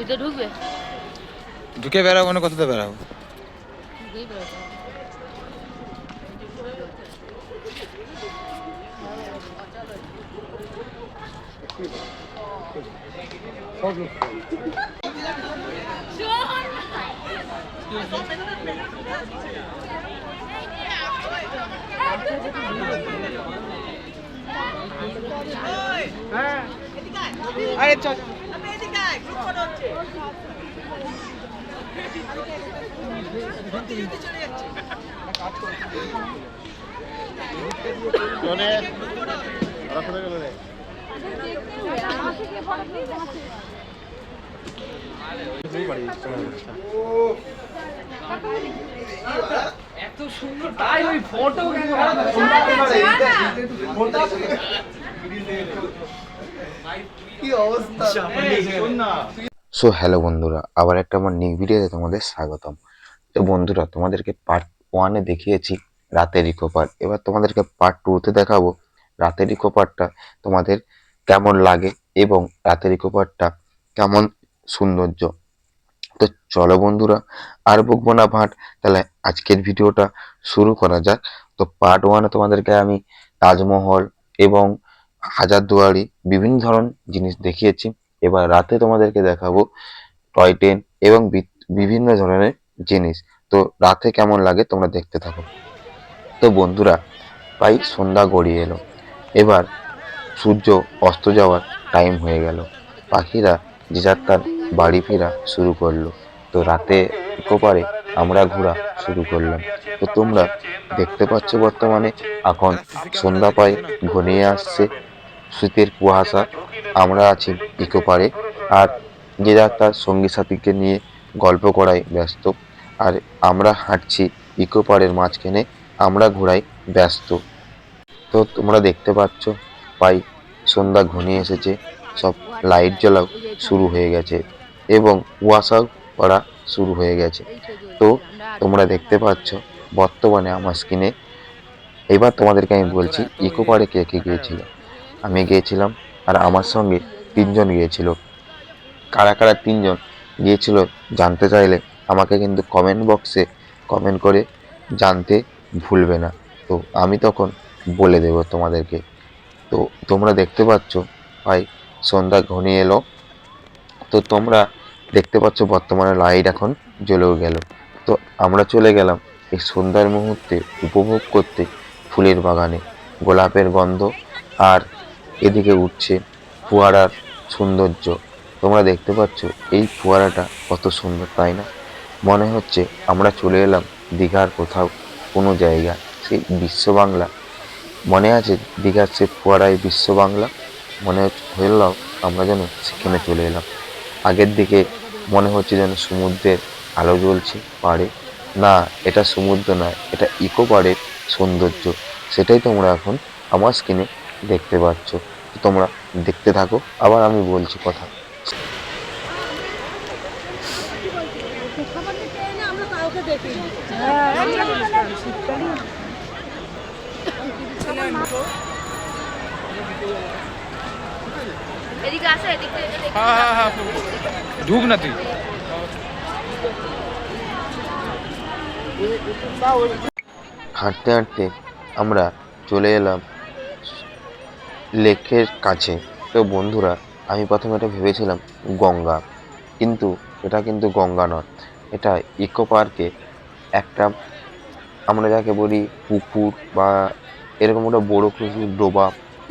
ভিতরে ঢুকবে? ঢুকে বেড়াবো না, কোথাতে বেড়াবো? আরে চল এত সুন্দর তাই ওই ফটো কি অবস্থা। সো হ্যালো বন্ধুরা, আবার একটা আমার নিউ ভিডিওতে তোমাদের স্বাগতম। তো বন্ধুরা, তোমাদেরকে পার্ট 1-এ দেখিয়েছি রাতের ইকো পার্ক। এবার তোমাদেরকে পার্ট 2-তে দেখাবো রাতের ইকো পার্কটা তোমাদের কেমন লাগে এবং রাতের ইকো পার্কটা কেমন সৌন্দর্য। তো চলো বন্ধুরা, আর বকবো না ভাট, তাহলে আজকের ভিডিওটা শুরু করা যাক। তো পার্ট 1-এ তোমাদেরকে আমি তাজমহল এবং হাজারদুয়ারি বিভিন্ন ধরনের জিনিস দেখিয়েছি। এবার রাতে তোমাদেরকে দেখাবো টয় ট্রেন এবং বিভিন্ন ধরনের জিনিস। তো রাতে কেমন লাগে তোমরা দেখতে থাকো। তো বন্ধুরা, প্রায় সন্ধ্যা গড়িয়ে এলো, এবার সূর্য অস্ত যাওয়ার টাইম হয়ে গেল। পাখিরা যে যার তার বাড়ি ফেরা শুরু করলো। তো রাতে ইকো পারে আমরা ঘোরা শুরু করলাম। তো তোমরা দেখতে পাচ্ছ বর্তমানে এখন সন্ধ্যা প্রায় ঘনিয়ে আসছে, শীতের কুয়াশা। আমরা আছি ইকো পারে, আর যে যার তার সঙ্গী সাথীকে নিয়ে গল্প করায় ব্যস্ত। আর আমরা হাঁটছি ইকো পারের মাঝখানে, আমরা ঘোরায় ব্যস্ত। তো তোমরা দেখতে পাচ্ছ প্রায় সন্ধ্যা ঘনিয়ে এসেছে, সব লাইট জ্বলাও শুরু হয়ে গেছে এবং কুয়াশাও পড়া শুরু হয়ে গেছে। তো তোমরা দেখতে পাচ্ছ বর্তমানে আমার স্ক্রিনে। এবার তোমাদেরকে আমি বলছি ইকো পার্কে কে কে গিয়েছিল। আমি গিয়েছিলাম, আর আমার সঙ্গে 3জন গিয়েছিল। কারা কারা 3জন গিয়েছিল জানতে চাইলে আমাকে কিন্তু কমেন্ট বক্সে কমেন্ট করে জানতে ভুলবে না। তো আমি তখন বলে দেব তোমাদেরকে। তো তোমরা দেখতে পাচ্ছ ভাই সন্ধ্যা ঘনিয়ে এলো। তো তোমরা দেখতে পাচ্ছ বর্তমানে লাইট এখন জ্বলেও গেল। তো আমরা চলে গেলাম এই সন্ধ্যার মুহূর্তে উপভোগ করতে ফুলের বাগানে। গোলাপের গন্ধ, আর এদিকে উঠছে ফোয়ারার সৌন্দর্য। তোমরা দেখতে পাচ্ছ এই ফোয়ারাটা কত সুন্দর, তাই না? মনে হচ্ছে আমরা চলে এলাম দীঘার কোথাও কোনো জায়গা, সেই বিশ্ব বাংলা। মনে আছে দীঘার সে ফোয়ারায় বিশ্ব বাংলা? মনে হলো আমরা যেন সেখানে চলে এলাম। আগের দিকে মনে হচ্ছে যেন সমুদ্রের আলো জ্বলছে পাড়ে। না, এটা সমুদ্র নয়, এটা ইকো পাড়ের সৌন্দর্য। সেটাই তোমরা এখন আমার স্ক্রিনে দেখতে পাচ্ছ। তো তোমরা দেখতে থাকো, আবার আমি বলছি কথা। এদিকে আসে, এদিকে হ্যাঁ, ঢুক না তুই। হাঁটতে হাঁটতে আমরা চলে এলাম লেকের কাছে। তো বন্ধুরা, আমি প্রথমে এটা ভেবেছিলাম গঙ্গা, কিন্তু এটা কিন্তু গঙ্গা নয়। এটা ইকো পার্কে একটা, আমরা যাকে বলি পুকুর বা এরকম একটা বড় পুকুর ডোবা,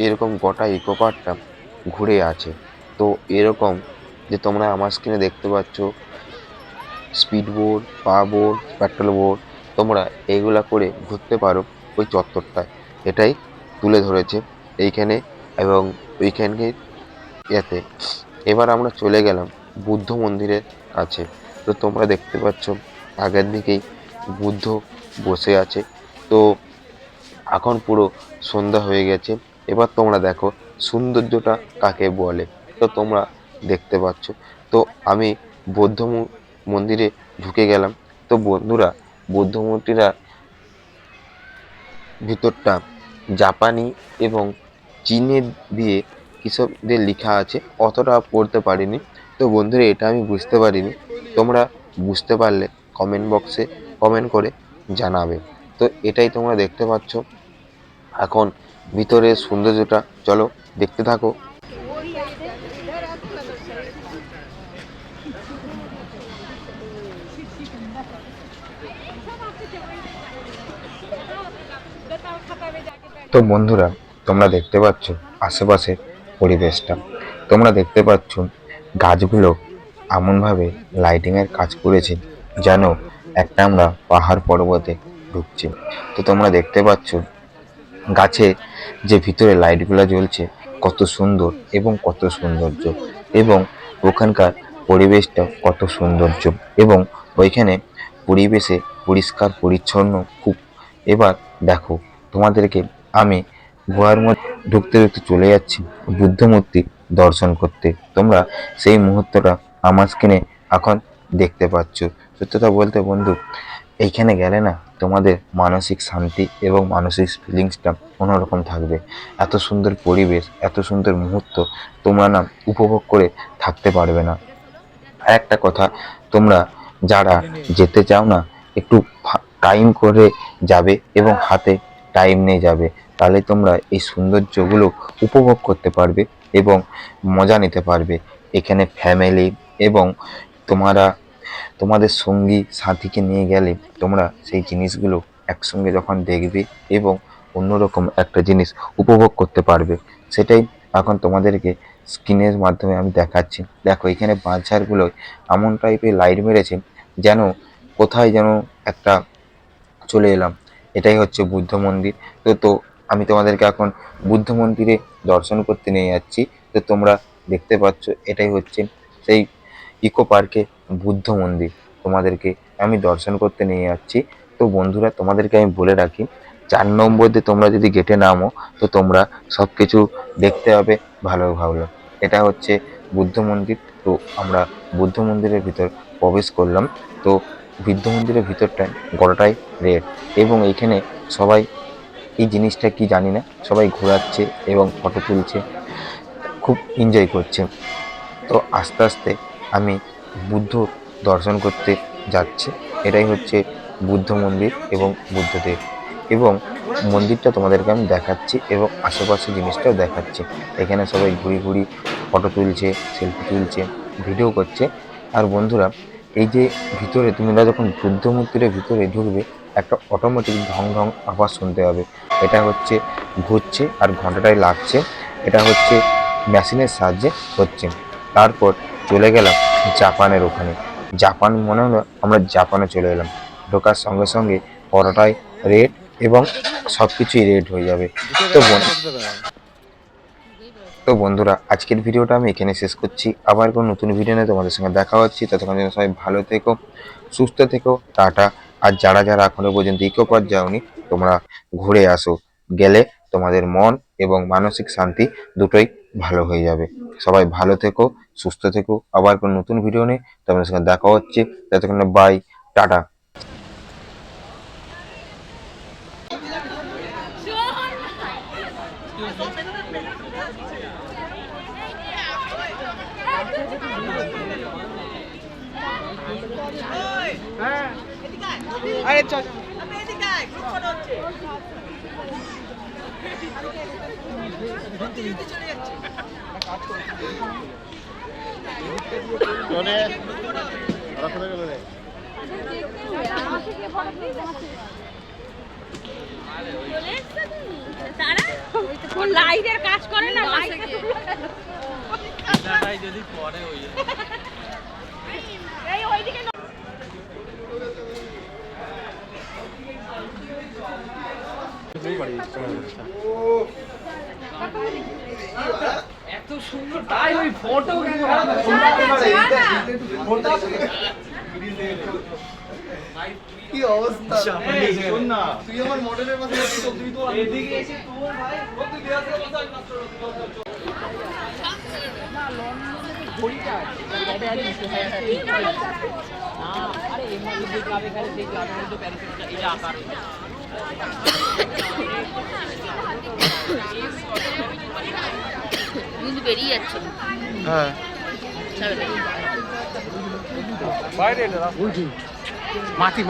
এরকম গোটা ইকো পার্কটা ঘুরে আছে। তো এরকম যে তোমরা আমার স্ক্রিনে দেখতে পাচ্ছ স্পিড বোট, পা বোট, পেট্রোল বোট, তোমরা এইগুলা করে ঘুরতে পারো ওই চত্বরটায়। এটাই তুলে ধরেছে এইখানে এবং ওইখানকে ইয়েতে। এবার আমরা চলে গেলাম বুদ্ধ মন্দিরের কাছে। তো তোমরা দেখতে পাচ্ছ আগের দিকেই বুদ্ধ বসে আছে। তো এখন পুরো সন্ধ্যা হয়ে গেছে। এবার তোমরা দেখো সৌন্দর্যটা কাকে বলে। তো তোমরা দেখতে পাচ্ছ। তো আমি বৌদ্ধ মন্দিরে ঢুকে গেলাম। তো বন্ধুরা, বৌদ্ধ মূর্তিরা ভিতরটা জাপানি এবং চীনের দিয়ে কিসব দিয়ে লেখা আছে, অতটা পড়তে পারিনি। তো বন্ধুরা এটা আমি বুঝতে পারিনি, তোমরা বুঝতে পারলে কমেন্ট বক্সে কমেন্ট করে জানাবে। তো এটাই তোমরা দেখতে পাচ্ছ এখন ভিতরের সৌন্দর্যটা, চলো দেখতে থাকো। তো বন্ধুরা তোমরা দেখতে পাচ্ছ আশেপাশের পরিবেশটা, তোমরা দেখতে পাচ্ছ গাছগুলো এমনভাবে লাইটিংয়ের কাজ করেছে যেন একটা আমরা পাহাড় পর্বতে ঢুকছি। তো তোমরা দেখতে পাচ্ছ গাছে যে ভিতরে লাইটগুলো জ্বলছে কত সুন্দর এবং কত সৌন্দর্য, এবং ওখানকার পরিবেশটা কত সৌন্দর্য, এবং ওইখানে পরিবেশে পরিষ্কার পরিচ্ছন্ন খুব। এবার দেখো তোমাদেরকে আমি গুহার মধ্যে ঢুকতে ঢুকতে চলে যাচ্ছি বুদ্ধ মূর্তি দর্শন করতে। তোমরা সেই মুহূর্তটা আমার স্ক্রিনে এখন দেখতে পাচ্ছ। সত্যতা বলতে বন্ধু, এইখানে গেলে না তোমাদের মানসিক শান্তি এবং মানসিক ফিলিংসটা অন্যরকম থাকবে। এত সুন্দর পরিবেশ, এত সুন্দর মুহূর্ত তোমরা না উপভোগ করে থাকতে পারবে না। আর একটা কথা, তোমরা যারা যেতে চাও না একটু টাইম করে যাবে এবং হাতে টাইম নিয়ে যাবে, তাহলে তোমরা এই সৌন্দর্যগুলো উপভোগ করতে পারবে এবং মজা নিতে পারবে। এখানে ফ্যামিলি এবং তোমরা তোমাদের সঙ্গী সাথীকে নিয়ে গেলে তোমরা সেই জিনিসগুলো একসঙ্গে যখন দেখবে এবং অন্যরকম একটা জিনিস উপভোগ করতে পারবে। সেটাই এখন তোমাদেরকে স্ক্রিনের মাধ্যমে আমি দেখাচ্ছি। দেখো এখানে বাঁশঝাড়গুলো এমন টাইপের লাইট মেরেছে যেন কোথায় যেন একটা চলে এলাম। এটাই হচ্ছে বুদ্ধ মন্দির। তো আমি তোমাদেরকে এখন বুদ্ধ মন্দিরে দর্শন করতে নিয়ে যাচ্ছি। তো তোমরা দেখতে পাচ্ছ এটাই হচ্ছে সেই ইকো পার্কে বুদ্ধ মন্দির, তোমাদেরকে আমি দর্শন করতে নিয়ে যাচ্ছি। তো বন্ধুরা তোমাদেরকে আমি বলে রাখি, 4 নম্বর দিয়ে তোমরা যদি গেটে নামো তো তোমরা সব কিছু দেখতে হবে ভালো ভালো। এটা হচ্ছে বুদ্ধ মন্দির। তো আমরা বুদ্ধ মন্দিরের ভিতর প্রবেশ করলাম। তো বুদ্ধ মন্দিরের ভিতরটায় গোটাটাই রেড, এবং এইখানে সবাই এই জিনিসটা কি জানি না, সবাই ঘোরাচ্ছে এবং ফটো তুলছে, খুব এনজয় করছে। তো আস্তে আস্তে আমি বুদ্ধ দর্শন করতে যাচ্ছি। এটাই হচ্ছে বুদ্ধ মন্দির এবং বুদ্ধদেব, এবং মন্দিরটা তোমাদেরকে আমি দেখাচ্ছি এবং আশেপাশে জিনিসটাও দেখাচ্ছি। এখানে সবাই ঘুরি ঘুরি ফটো তুলছে, সেলফি তুলছে, ভিডিও করছে। আর বন্ধুরা এই যে ভিতরে তোমরা যখন বুদ্ধ মন্দিরের ভিতরে ঢুকবে একটা অটোমেটিক ঢং ঢং আওয়াজ শুনতে হবে। এটা হচ্ছে ঘুরছে আর ঘন্টাটায় লাগছে, এটা হচ্ছে মেশিনের সাহায্যে হচ্ছে। তারপর চলে গেলাম জাপানের ওখানে। জাপান মনে হলো আমরা জাপানে চলে এলাম। ঢোকার সঙ্গে সঙ্গে পরোটায় রেড এবং সব কিছুই রেড হয়ে যাবে। তো বন্ধুরা আজকের ভিডিওটা আমি এখানে শেষ করছি। আবার কোনো নতুন ভিডিও নিয়ে তোমাদের সঙ্গে দেখা হচ্ছে। ততক্ষণ যেন সবাই ভালো থেকো, সুস্থ থেকো, টাটা। আর যারা যারা এখনো পর্যন্ত ইকো পার্ক যাওনি তোমরা ঘুরে আসো, গেলে তোমাদের মন এবং মানসিক শান্তি দুটোই ভালো হয়ে যাবে। সবাই ভালো থেকো, সুস্থ থেকো। আবার কোনো নতুন ভিডিও নিয়ে তোমাদের সঙ্গে দেখা হচ্ছে। ততক্ষণ বাই, টাটা। আরে চল লাইটের কাজ করে না, যদি পরে এই ওইদিকে এত সুন্দর তাই ওই ফটো কি অবস্থা, শোন না তুই আমার মডেলের পাশে যাচ্ছিস, তুই তো এদিকে এসে তোর ভাই তুই দেয়ালে বসাই না লন্ডনে ঘড়িটা আছে এটা আরে আরে এমনি যে ক্লাবে খেলে সেই ক্লাবের মধ্যে প্যারিসটা এই আকার কিন্তু বেরিয়ে যাচ্ছে। হ্যাঁ বাইরে এটা মাটি